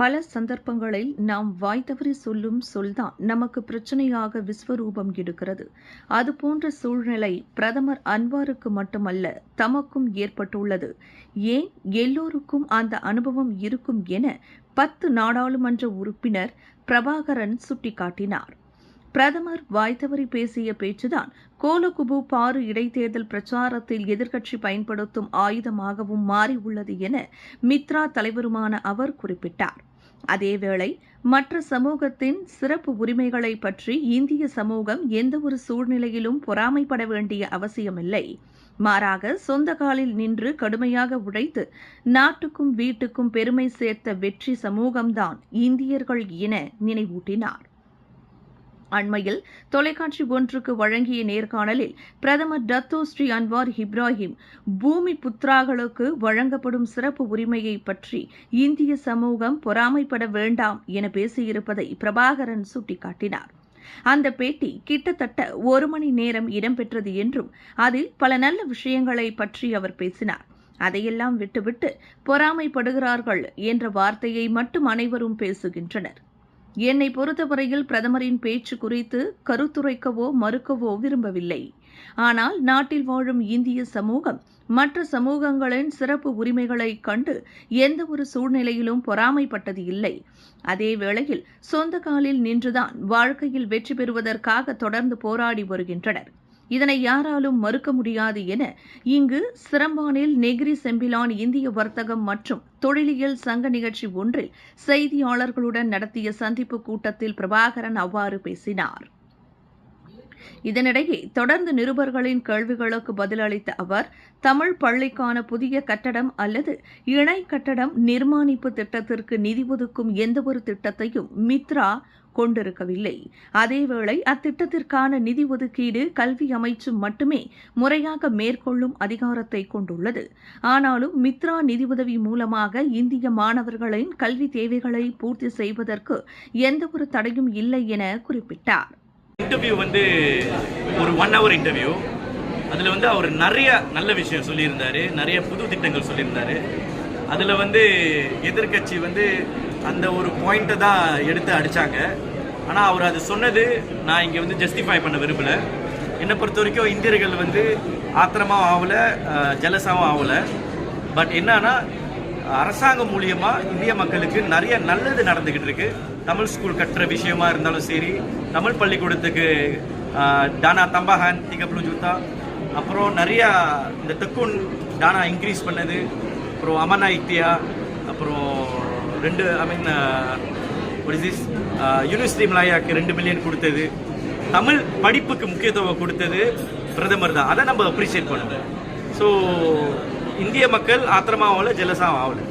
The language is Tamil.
பல சந்தர்ப்பங்களில் நாம் வாய் தவறி சொல்லும் சொல்தான் நமக்கு பிரச்சனையாக விஸ்வரூபம் எடுக்கிறது. அதுபோன்ற சூழ்நிலை பிரதமர் அன்வாருக்கு மட்டுமல்ல, தமக்கும் ஏற்பட்டுள்ளது. ஏன் எல்லோருக்கும் அந்த அனுபவம் இருக்கும் என 10 நாடாளுமன்ற உறுப்பினர் பிரபாகரன் சுட்டிக்காட்டினார். பிரதமர் வாய் தவறி பேசிய பேச்சுதான் கோலகுபு பாரு இடைத்தேர்தல் பிரச்சாரத்தில் எதிர்க்கட்சி பயன்படுத்தும் ஆயுதமாகவும் மாறியுள்ளது என மித்ரா தலைவருமான அவர் குறிப்பிட்டார். அதேவேளை மற்ற சமூகத்தின் சிறப்பு உரிமைகளை பற்றி இந்திய சமூகம் எந்தவொரு சூழ்நிலையிலும் பொறாமைப்பட வேண்டிய அவசியமில்லை. மாறாக சொந்த காலில் நின்று கடுமையாக உழைத்து நாட்டுக்கும் வீட்டுக்கும் பெருமை சேர்த்த வெற்றி சமூகம்தான் இந்தியர்கள் என நினைவூட்டினார். அண்மையில் தொலைக்காட்சி ஒன்றுக்கு வழங்கிய நேர்காணலில் பிரதமர் டத்தோ ஸ்ரீ அன்வார் இப்ராஹிம் பூமி புத்ராக்களுக்கு வழங்கப்படும் சிறப்பு உரிமையை பற்றி இந்திய சமூகம் பொறாமைப்பட வேண்டாம் என பேசியிருப்பதை பிரபாகரன் சுட்டிக்காட்டினார். அந்த பேட்டி கிட்டத்தட்ட 1 மணி நேரம் இடம்பெற்றது என்றும் அதில் பல நல்ல விஷயங்களை பற்றி அவர் பேசினார். அதையெல்லாம் விட்டுவிட்டு பொறாமைப்படுகிறார்கள் என்ற வார்த்தையை மட்டும் அனைவரும் பேசுகின்றனர். என்னை பொறுத்தவரையில் பிரதமரின் பேச்சு குறித்து கருத்துரைக்கவோ மறுக்கவோ விரும்பவில்லை. ஆனால் நாட்டில் வாழும் இந்திய சமூகம் மற்ற சமூகங்களின் சிறப்பு உரிமைகளை கண்டு எந்தவொரு சூழ்நிலையிலும் பொறாமைப்பட்டது இல்லை. அதே வேளையில் சொந்த காலில் நின்றுதான் வாழ்க்கையில் வெற்றி பெறுவதற்காக தொடர்ந்து போராடி வருகின்றனர். இதனை யாராலும் மறுக்க முடியாது என இங்கு சிரம்பானில் நெகிரி செம்பிலான் இந்திய வர்த்தகம் மற்றும் தொழிலியல் சங்க நிகழ்ச்சி ஒன்றில் செய்தியாளர்களுடன் நடத்திய சந்திப்பு கூட்டத்தில் பிரபாகரன் அவ்வாறு பேசினார். இதனிடையே தொடர்ந்து நிருபர்களின் கேள்விகளுக்கு பதிலளித்த அவர், தமிழ் பள்ளிக்கான புதிய கட்டடம் அல்லது இணை கட்டடம் நிர்மாணிப்பு திட்டத்திற்கு நிதி ஒதுக்கும் எந்தவொரு திட்டத்தையும் மித்ரா கொண்டிருக்கவில்லை. அதேவேளை அத்திட்டத்திற்கான நிதி ஒதுக்கீடு கல்வி அமைச்சு மட்டுமே முறையாக மேற்கொள்ளும் அதிகாரத்தை கொண்டுள்ளது. ஆனாலும் மித்ரா நிதி உதவி மூலமாக இந்திய மாணவர்களின் கல்வி தேவைகளை பூர்த்தி செய்வதற்கு எந்தவொரு தடையும் இல்லை என குறிப்பிட்டார். இன்டர்வியூ ஒரு 1 hour இன்டர்வியூ. அதில் அவர் நிறைய நல்ல விஷயம் சொல்லியிருந்தாரு, நிறைய புது திட்டங்கள் சொல்லியிருந்தாரு. அதில் எதிர்கட்சி அந்த ஒரு பாயிண்ட்டை தான் எடுத்து அடித்தாங்க. ஆனால் அவர் அது சொன்னது நான் இங்கே ஜஸ்டிஃபை பண்ண விரும்பலை. என்னை பொறுத்த வரைக்கும் இந்தியர்கள் ஆத்திரமாகவும் ஆகலை, ஜலசாவும் ஆகலை. பட் என்னன்னா அரசாங்கம் மூலியமாக இந்திய மக்களுக்கு நிறைய நல்லது நடந்துக்கிட்டு இருக்கு. தமிழ் ஸ்கூல் கட்டுற விஷயமா இருந்தாலும் சரி, தமிழ் பள்ளிக்கூடத்துக்கு டானா தம்பாஹான் 30 ஜூத்தா, அப்புறம் நிறையா இந்த தெக்குன் டானா இன்க்ரீஸ் பண்ணது, அப்புறம் அமனா இத்தியா, அப்புறம் 2 யூனிவர்சிட்டி மலாயாக்கு 2 மில்லியன் கொடுத்தது, தமிழ் படிப்புக்கு முக்கியத்துவம் கொடுத்தது பிரதமர் தான். அதை நம்ம அப்ரிஷியேட் பண்ணுவோம். ஸோ இந்திய மக்கள் ஆத்திரமாகவும் ஆகலை, ஜெலஸாகவும் ஆகலை.